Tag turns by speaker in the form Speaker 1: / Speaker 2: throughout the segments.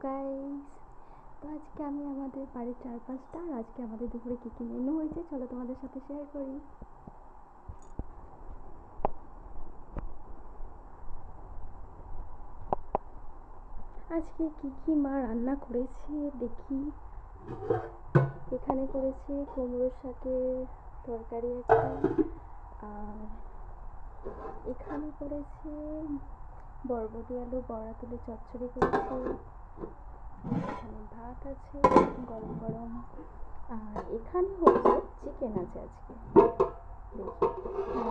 Speaker 1: Guys, তো আজকে আমি আমাদের বাড়ির চারপাশটা আর আজকে আমাদের দুপুরে কী কী মেনু হয়েছে চলো তোমাদের সাথে শেয়ার করি। আজকে কী কী মা রান্না করেছে দেখি। এখানে করেছে কুমড়োর শাকের তরকারি একটা, আর এখানে করেছে বরবটি আলু বড়া তুলে চচ্চড়ি করেছে, এখানে ভাত আছে গরম গরম, আর এখানে হচ্ছে চিকেন আছে আজকে। দেখি,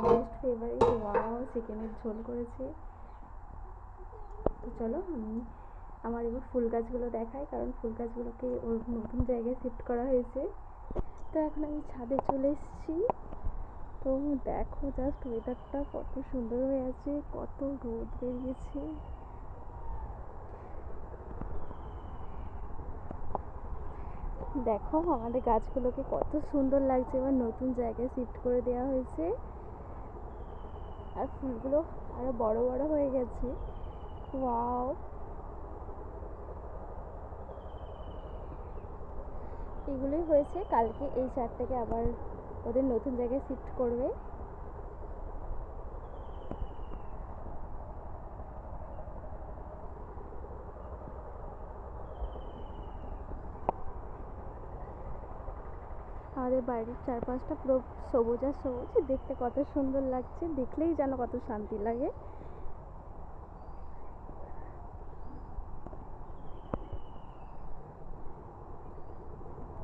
Speaker 1: মোস্ট ফেভারিট, ওয়াও, চিকেনের ঝোল করেছে। তো চলো আমি আমার এবার ফুল গাছগুলো দেখাই, কারণ ফুল গাছগুলোকে ওর নতুন জায়গায় শিফট করা হয়েছে। তো এখন আমি ছাদে চলে এসেছি। তো দেখো জাস্ট ওয়েদারটা কত সুন্দর হয়ে আছে, কত রোদ বেরিয়েছে। দেখো আমাদের গাছগুলোকে কত সুন্দর লাগছে, এবার নতুন জায়গায় শিফট করে দেওয়া হয়েছে, আর ফুলগুলো আরো বড় বড় হয়ে গেছে। ওয়াও, এগুলোই হয়েছে। কালকে এই চারটাকে আবার ওদের নতুন জায়গায় শিফট করবে। আমাদের বাড়ির চারপাশটা পুরো সবুজ আর সবুজ, দেখতে কত সুন্দর লাগছে, দেখলেই যেন কত শান্তি লাগে।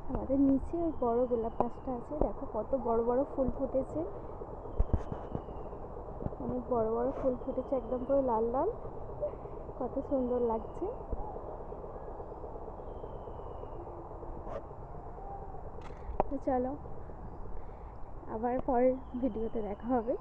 Speaker 1: আমাদের নিচে ওই বড় গোলাপ গাছটা আছে, দেখো কত বড় বড় ফুল ফুটেছে, অনেক বড় বড় ফুল ফুটেছে, একদম পুরো লাল লাল, কত সুন্দর লাগছে। তো চলো আবার পরের ভিডিওতে দেখা হবে।